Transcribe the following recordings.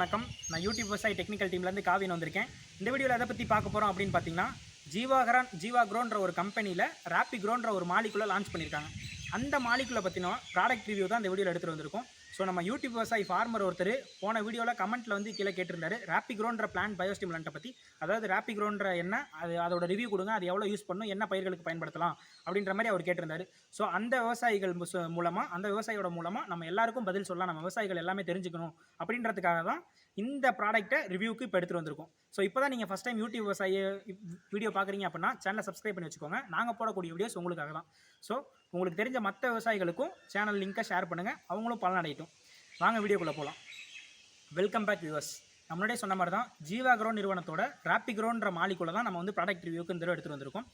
வணக்கம். நான் யூடியூப் விவசாய டெக்னிக்கல் டீம்லேருந்து காவின் வந்திருக்கேன். இந்த வீடியோவில் எதை பற்றி பார்க்க போகிறோம் அப்படின்னு பார்த்தீங்கன்னா, ஜீவாக்ரோன்ற ஒரு கம்பெனியில் ராப்பிக்ரோன்ற ஒரு மாலிகுலை லான்ச் பண்ணியிருக்காங்க. அந்த மாலிகுலை பற்றின ப்ராடக்ட் ரிவ்யூ தான் இந்த வீடியோவில் எடுத்துகிட்டு வந்திருக்கோம். ஸோ நம்ம யூடியூப் விவசாயி ஃபார்மர் ஒருத்தர் போன வீடியோவில் கமெண்ட்டில் வந்து கீழே கேட்டிருந்தாரு ராப்பிக்ரோன்ற பிளான்ட் பயோஸ்டிமுலண்ட்டை பற்றி. அதாவது ராப்பிக்ரோன்ற என்ன, அதோட ரிவ்யூ கொடுங்க, அது எவ்வளோ யூஸ் பண்ணும், என்ன பயிர்களுக்கு பயன்படுத்தலாம் அப்படின்ற மாதிரி அவர் கேட்டிருந்தாரு. ஸோ அந்த விவசாயிகள் மூலமாக, அந்த விவசாயியோட மூலமாக நம்ம எல்லாருக்கும் பதில் சொல்லலாம், நம்ம விவசாயிகள் எல்லாமே தெரிஞ்சுக்கணும் அப்படின்றதுக்காக தான் இந்த ப்ராடக்ட்டை ரிவ்யூக்கு இப்போ எடுத்துகிட்டு வந்திருக்கோம். ஸோ இப்போ தான் நீங்கள் ஃபஸ்ட் டைம் யூடியூப் விவசாயி வீடியோ பார்க்குறீங்க அப்படின்னா சேனலை சப்ஸ்கிரைப் பண்ணி வச்சுக்கோங்க. நாங்கள் போடக்கூடிய வீடியோஸ் உங்களுக்காக தான். ஸோ உங்களுக்கு தெரிஞ்ச மற்ற விவசாயிகளுக்கும் சேனல் லிங்க்கை ஷேர் பண்ணுங்கள், அவங்களும் பலனடையட்டும். வாங்க வீடியோக்குள்ளே போகலாம். Welcome back viewers. நம்ம முன்னாடியே சொன்ன மாதிரி தான் ஜீவாக்ரோ நிறுவனத்தோட ராப்பிக்ரோன்ற மாலிகுலை தான் நம்ம வந்து ப்ராடக்ட் ரிவ்யூக்கு இந்த எடுத்துகிட்டு வந்திருக்கோம்.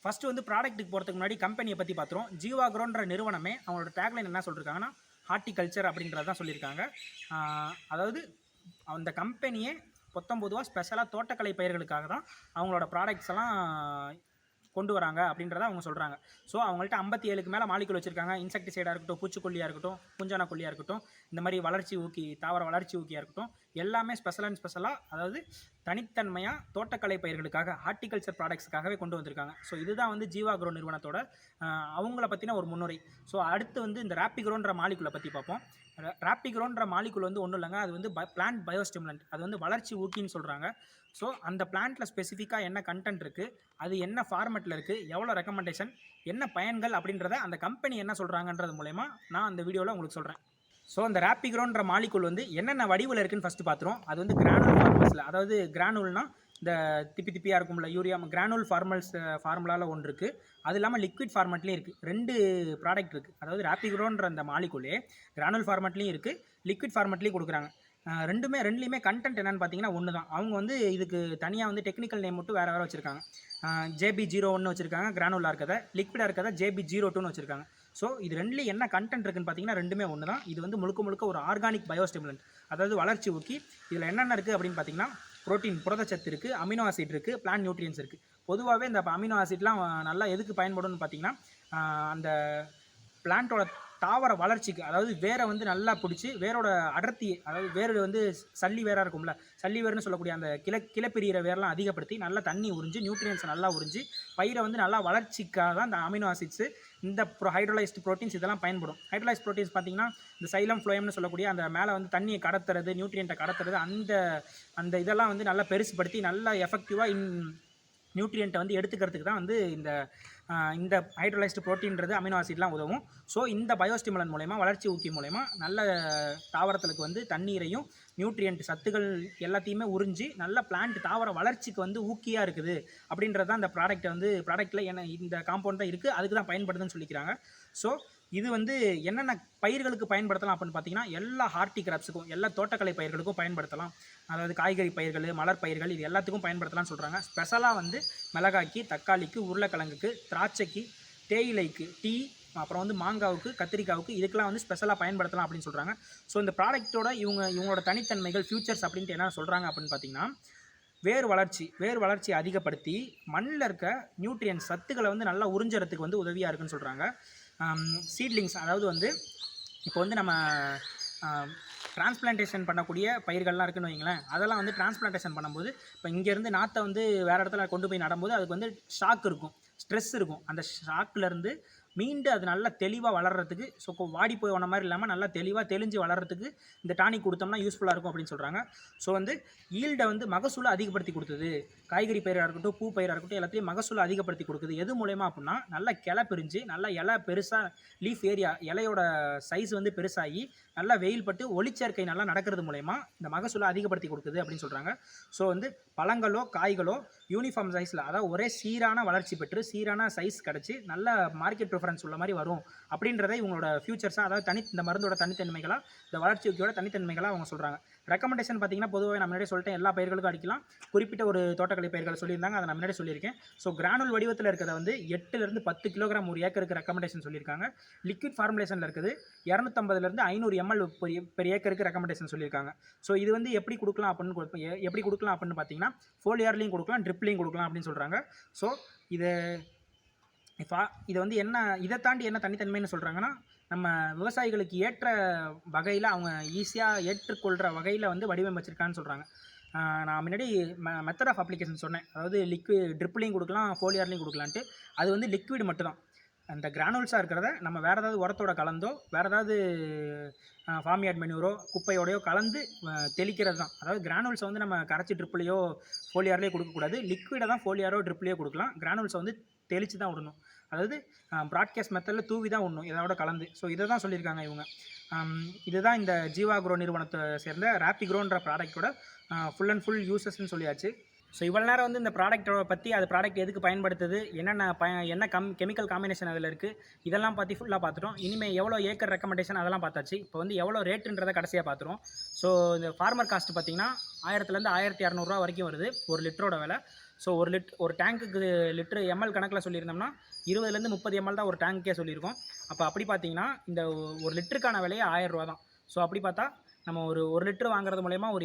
ஃபஸ்ட்டு வந்து ப்ராடக்ட்டுக்கு போகிறதுக்கு முன்னாடி கம்பெனியை பற்றி பார்த்துருவோம். ஜீவாக்ரோன்ற நிறுவனமே அவங்களோட டேக்லைன் என்ன சொல்லியிருக்காங்கன்னா, ஹார்டிகல்ச்சர் அப்படின்றத தான் சொல்லியிருக்காங்க. அதாவது அந்த கம்பெனியே பொதுவாக ஸ்பெஷலாக தோட்டக்கலை பயிர்களுக்காக தான் அவங்களோட ப்ராடக்ட்ஸ் எல்லாம் கொண்டு வராங்க அப்படின்றத அவங்க சொல்கிறாங்க. ஸோ அவங்கள்ட்ட 57க்கு மேலே மாலிகுல் வச்சுருக்காங்க. இன்செக்டிசைடாக இருக்கட்டும், பூச்சிக்கொல்லியாக இருக்கட்டும், பூஞ்சான கொல்லியாக இருக்கட்டும், இந்த மாதிரி வளர்ச்சி ஊக்கி, தாவர வளர்ச்சி ஊக்கியாக இருக்கட்டும், எல்லாமே ஸ்பெஷலாக அதாவது தனித்தன்மையாக தோட்டக்கலை பயிர்களுக்காக, ஹார்டிகல்ச்சர் ப்ராடக்ட்ஸுக்காகவே கொண்டு வந்திருக்காங்க. ஸோ இதுதான் வந்து ஜீவாக்ரோ நிறுவனத்தோட அவங்கள பற்றின ஒரு முன்னுரை. ஸோ அடுத்து வந்து இந்த ராப்பிக்ரோன்ற மாலிகுலை பற்றி பார்ப்போம். ராப்பிக்ரோன்ற மாலிகுல் வந்து ஒன்றும் இல்லைங்க, அது வந்து பிளான்ட் பயோஸ்டிமுலண்ட், அது வந்து வளர்ச்சி ஊக்கின்னு சொல்கிறாங்க. ஸோ அந்த பிளான்ட்டில் ஸ்பெசிஃபிக்காக என்ன கண்டென்ட் இருக்குது, அது என்ன ஃபார்மெட்டில் இருக்குது, எவ்வளோ ரெக்கமெண்டேஷன், என்ன பயன்கள் அப்படின்றத அந்த கம்பெனி என்ன சொல்கிறாங்கன்றது மூலமா நான் அந்த வீடியோவில் உங்களுக்கு சொல்கிறேன். ஸோ அந்த ராப்பிக்ரோன்ற மாலிகுல் வந்து என்னென்ன வடிவில் இருக்குதுன்னு ஃபஸ்ட்டு பார்த்துருவோம். அது வந்து கிரானுல் ஃபார்மல்ஸில், அதாவது கிரானுல்னால் இந்த திப்பியாக இருக்கும்ல, யூரியா கிரானுல் ஃபார்முலாவில் ஒன்று இருக்குது. அது இல்லாமல் லிக்விட் ஃபார்மெட்லேயும் இருக்குது. 2 ப்ராடக்ட் இருக்குது. அதாவது ராப்பிக்ரோன்ற அந்த மாலிகுலே கிரானுல் ஃபார்மெட்லேயும் இருக்குது, லிக்விட் ஃபார்மெட்லேயும் கொடுக்குறாங்க. ரெண்டுலேயுமே கண்டென்ட் என்னென்னு பார்த்தீங்கன்னா ஒன்று தான். அவங்க வந்து இதுக்கு தனியாக வந்து டெக்னிக்கல் நேம் மட்டும் வேறு வச்சுருக்காங்க. JB01 வச்சுருக்காங்க கிரானுலாக இருக்கதை, லிக்விடாக இருக்கதை JB02ன்னு வச்சுருக்காங்க. ஸோ இது ரெண்டுலேயும் என்ன கண்டென்ட் இருக்குன்னு பார்த்தீங்கன்னா ரெண்டுமே ஒன்று தான். இது வந்து முழுக்க ஒரு ஆர்கானிக் பயோஸ்டிமுலண்ட், அதாவது வளர்ச்சி ஊக்கி. இதில் என்னென்ன இருக்குது அப்படின்னு பார்த்தீங்கன்னா, புரோட்டீன் புரதச்சத்து இருக்குது, அமினோ ஆசிட் இருக்குது, பிளான்ட் நியூட்ரியன்ஸ் இருக்குது. பொதுவாகவே இந்த அமினோ ஆசிட்லாம் நல்லா எதுக்கு பயன்படும்னு பார்த்தீங்கன்னா, அந்த பிளான்ட்டோட தாவர வளர்ச்சிக்கு, அதாவது வேரை வந்து நல்லா பிடிச்சி வேரோட அடர்த்தி, அதாவது வேறு வந்து சல்லி வேராக இருக்கும்ல, சல்லி வேர்னு சொல்லக்கூடிய அந்த கிளப்பிரிகிற வேரெலாம் அதிகப்படுத்தி நல்லா தண்ணி உறிஞ்சி நியூட்ரியன்ஸை நல்லா உறிஞ்சி பயிரை வந்து நல்லா வளர்ச்சிக்காக தான் இந்த அமினோ ஆசிட்ஸு, இந்த ஹைட்ரோலைஸ்டு ப்ரோட்டீன்ஸ் இதெல்லாம் பயன்படும். ஹைட்ரோலைஸ்டு ப்ரோட்டீன்ஸ் பார்த்திங்கன்னா இந்த சைலம் ஃப்ளோயம்னு சொல்லக்கூடிய அந்த மேலே வந்து தண்ணியை கடத்துறது, நியூட்ரியண்ட்டை கடத்துறது, அந்த இதெல்லாம் வந்து நல்லா பெருசுப்படுத்தி நல்லா எஃபெக்டிவாக நியூட்ரியண்ட்டை வந்து எடுத்துக்கிறதுக்கு தான் வந்து இந்த ஹைட்ரோலைஸ்டு ப்ரோட்டீன்றது அமினோ ஆசிட்லாம் உதவும். ஸோ இந்த பயோஸ்டிமுலன் மூலமா, வளர்ச்சி ஊக்கி மூலமா நல்ல தாவரத்துக்கு வந்து தண்ணீரையும் நியூட்ரியன்ட் சத்துக்கள் எல்லாத்தையுமே உறிஞ்சி நல்ல பிளான்ட் தாவர வளர்ச்சிக்கு வந்து ஊக்கியாக இருக்குது அப்படின்றது தான் இந்த ப்ராடக்ட்டில் என்ன இந்த காம்பவுண்ட் தான் இருக்குது, அதுக்கு தான் பயன்படுதுன்னு சொல்லிக்கிறாங்க. ஸோ இது வந்து என்னென்ன பயிர்களுக்கு பயன்படுத்தலாம் அப்படின்னு பார்த்தீங்கன்னா, எல்லா ஹார்டி கிராப்ஸுக்கும், எல்லா தோட்டக்கலை பயிர்களுக்கும் பயன்படுத்தலாம். அதாவது காய்கறி பயிர்கள், மலர் பயிர்கள், இது எல்லாத்துக்கும் பயன்படுத்தலாம்னு சொல்கிறாங்க. ஸ்பெஷலாக வந்து மிளகாய்க்கு, தக்காளிக்கு, உருளைக்கிழங்குக்கு, திராட்சைக்கு, தேயிலைக்கு, டீ, அப்புறம் வந்து மாங்காவுக்கு, கத்திரிக்காவுக்கு, இதுக்கெல்லாம் வந்து ஸ்பெஷலாக பயன்படுத்தலாம் அப்படின்னு சொல்கிறாங்க. ஸோ இந்த ப்ராடக்ட்டோட இவங்களோட தனித்தன்மைகள், ஃபியூச்சர்ஸ் அப்படின்ட்டு என்ன சொல்கிறாங்க அப்படின்னு பார்த்தீங்கன்னா, வேர் வளர்ச்சி அதிகப்படுத்தி மண்ணில் இருக்க நியூட்ரியன்ஸ் சத்துக்களை வந்து நல்லா உறிஞ்சறதுக்கு வந்து உதவியாக இருக்குன்னு சொல்கிறாங்க. சீட்லிங்ஸ், அதாவது வந்து இப்போ வந்து நம்ம டிரான்ஸ்பிளான்டேஷன் பண்ணக்கூடிய பயிர்கள்லாம் இருக்குன்னு வைங்களேன், அதெல்லாம் வந்து டிரான்ஸ்பிளான்டேஷன் பண்ணும்போது இப்போ இங்கேருந்து நாற்றை வந்து வேறு இடத்துல கொண்டு போய் நடும்போது அதுக்கு வந்து ஷாக் இருக்கும், ஸ்ட்ரெஸ் இருக்கும். அந்த ஷாக்லேருந்து மீண்டும் அது நல்லா தெளிவாக வளர்கிறதுக்கு, ஸோ வாடி போய் போன மாதிரி இல்லாமல் நல்லா தெளிவாக தெளிஞ்சு வளர்கிறதுக்கு இந்த டானிக் கொடுத்தோம்னா யூஸ்ஃபுல்லாக இருக்கும் அப்படின்னு சொல்கிறாங்க. ஸோ வந்து ஈல்டை வந்து மகசூலை அதிகப்படுத்தி கொடுத்தது, காய்கறி பயிராக இருக்கட்டும், பூ பயிராக இருக்கட்டும், எல்லாத்தையும் மகசூலை அதிகப்படுத்தி கொடுக்குது. எது மூலயமா அப்படின்னா, நல்லா கிளை பிரிஞ்சு நல்லா இலை பெருசாக, லீஃப் ஏரியா இலையோட சைஸ் வந்து பெருசாகி நல்லா வெயில் பட்டு ஒளிச்சேர்க்கை நல்லா நடக்கிறது மூலயமா இந்த மகசூலை அதிகப்படுத்தி கொடுக்குது அப்படின்னு சொல்கிறாங்க. ஸோ வந்து பழங்களோ காய்களோ யூனிஃபார்ம் சைஸில், அதாவது ஒரே சீரான வளர்ச்சி பெற்று சீரான சைஸ் கிடச்சி நல்ல மார்க்கெட் ப்ரிஃபரன்ஸ் உள்ள மாதிரி வரும் அப்படின்றத இவங்களோட ஃபியூச்சர்ஸாக, அதாவது இந்த மருந்தோட தனித்தன்மைகளாக, இந்த வளர்ச்சியோட தனித்தன்மைகளாக அவங்க சொல்கிறாங்க. ரெக்கமெண்டேஷன் பார்த்தீங்கன்னா பொதுவாக நான் முன்னாடியே சொல்லிட்டேன், எல்லா பயிர்களுக்கும் அடிக்கலாம். குறிப்பிட்ட ஒரு தோட்டக்கலை பயிர்கள் சொல்லியிருந்தாங்க, அதை நான் முன்னாடி சொல்லியிருக்கேன். ஸோ கிரானுல் வடிவத்தில் இருக்கிறத வந்து 8லேருந்து 10 கிலோகிராம் ஒரு ஏக்கருக்கு ரெக்கமெண்டேஷன் சொல்லியிருக்காங்க. லிக்விட் ஃபார்முலேஷனில் இருக்குது 250லேருந்து 500 ml பெர் ஏக்கருக்கு ரெக்கமெண்டேஷன் சொல்லியிருக்காங்க. ஸோ இது வந்து எப்படி கொடுக்கலாம் அப்படின்னு பார்த்தீங்கன்னா, ஃபோலியார்லையும் கொடுக்கலாம், ட்ரிப்லையும் கொடுக்கலாம் அப்படின்னு சொல்கிறாங்க. ஸோ இதை வந்து என்ன, இதை தாண்டி என்ன தனித்தன்மைன்னு சொல்கிறாங்கன்னா, நம்ம விவசாயிகளுக்கு ஏற்ற வகையில் அவங்க ஈஸியாக ஏற்றுக்கொள்கிற வகையில் வந்து வடிவமைச்சிருக்கான்னு சொல்கிறாங்க. நான் முன்னாடி மெத்தட் ஆஃப் அப்ளிகேஷன் சொன்னேன். அதாவது ட்ரிப்லையும் கொடுக்கலாம், ஃபோலியார்லையும் கொடுக்கலான்ட்டு. அது வந்து லிக்விட் மட்டும்தான். அந்த கிரானுல்ஸாக இருக்கிறத நம்ம வேறு ஏதாவது உரத்தோட கலந்தோ வேறு ஏதாவது ஃபார்மியார்ட் மெனூரோ குப்பையோடையோ கலந்து தெளிக்கிறது தான். அதாவது கிரானுல்ஸை வந்து நம்ம கரைச்சி ட்ரிப்லையோ ஃபோலியார்லேயோ கொடுக்கக்கூடாது. லிக்விடை தான் ஃபோலியாரோ ட்ரிப்லையோ கொடுக்கலாம். கிரானுல்ஸை வந்து தெளித்து தான் விடணும். அதாவது ப்ராட்காஸ்ட் மெத்தடில் தூவி தான் விடணும் இதோட கலந்து. ஸோ இதை தான் சொல்லியிருக்காங்க இவங்க. இதுதான் இந்த ஜீவா க்ரோ நிறுவனத்தை சேர்ந்த ராப்பிக்ரோன்ற ப்ராடக்டோட ஃபுல் அண்ட் ஃபுல் யூசஸ்ன்னு சொல்லியாச்சு. ஸோ இவ்வளோ நேரம் வந்து இந்த ப்ராடக்ட்டோட பற்றி அது ப்ராடக்ட் எதுக்கு பயன்படுத்துது, என்ன கெமிக்கல் காம்பினேஷன் அதில் இருக்குது, இதெல்லாம் பற்றி ஃபுல்லாக பார்த்துட்டோம். இனிமேல் எவ்வளோ ஏக்கர் ரெக்கமெண்டேஷன் அதெல்லாம் பார்த்தாச்சு. இப்போ வந்து எவ்வளோ ரேட்டுன்றதை கடைசியாக பார்த்துருவோம். ஸோ இந்த ஃபார்மர் காஸ்ட் பார்த்திங்கன்னா 1000லேருந்து 1200 வரைக்கும் வருது ஒரு லிட்டரோட விலை. ஸோ ஒரு டேங்க்குக்கு லிட்டரு எம்எல் கணக்கில் சொல்லியிருந்தோம்னா 20லேருந்து 30 ml தான் ஒரு டேங்க்கே சொல்லியிருக்கோம். அப்போ அப்படி பார்த்தீங்கன்னா இந்த ஒரு லிட்டருக்கான விலையே 1000 ரூபா தான். ஸோ அப்படி பார்த்தா நம்ம ஒரு லிட்டர் வாங்குறது மூலயமா ஒரு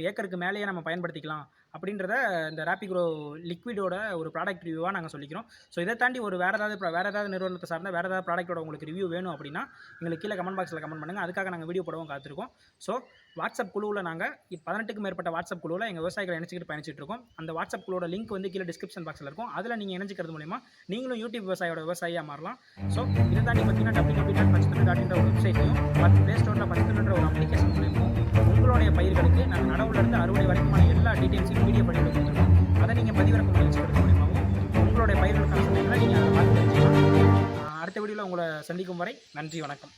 ஏக்கருக்கு மேலேயே நம்ம பயன்படுத்திக்கலாம் அப்படின்றத இந்த ராப்பிக்ரோ லிக்விடோட ஒரு ப்ராடக்ட் ரிவ்யூவாக நாங்கள் சொல்லிக்கிறோம். ஸோ இதை தாண்டி வேறு ஏதாவது நிறுவனத்தை சார்ந்த வேறு ஏதாவது ப்ராடக்ட்டோட உங்களுக்கு ரிவ்யூ வேணும் அப்படின்னா எங்களுக்கு கீழே கமெண்ட் பாக்ஸில் கமெண்ட் பண்ணுங்கள். அதுக்காக நாங்கள் வீடியோ போடவும் காத்திருக்கோம். ஸோ வாட்ஸ்அப் குழுவில் நாங்கள் 18க்கும் மேற்பட்ட வாட்ஸ்அப் குழுவில் எங்கள் விவசாயிகளை இணைச்சிக்கிட்டு பயணிச்சிட்டு இருக்கோம். அந்த வாட்ஸ்அப் குழுவோட லிங்க் வந்து கீழே டிஸ்கிரிப்ஷன் பாக்ஸில் இருக்கும். அதில் நீங்கள் இணைச்சிக்கிறது மூலமா நீங்களும் யூடியூப் விவசாயியாக மாறலாம். ஸோ இதை தாண்டி பார்த்தீங்கன்னா www.pathitunnu.in ஒரு வெப்சைட்லையும் ப்ளே ஸ்டோரில் பத்தித்துன்ற ஒரு அப்ளிகேஷன் மூலியமும் உங்களுடைய பயிர்களுக்கு நாங்கள் நடவுலேருந்து அறுவடை வரைக்குமான எல்லா டீட்டெயில்ஸையும் வீடியோ பண்ணி கொடுத்துருக்கோம். அதை நீங்கள் பதிவிறக்கம் பண்ணி வச்சுக்கிறது மூலியமாகவும் உங்களுடைய பயிர்களுக்கான சந்தைகளை நீங்கள் அதை பார்த்து தெரிஞ்சுக்கலாம். அடுத்த வீடியோவில் உங்களை சந்திக்கும் வரை நன்றி, வணக்கம்.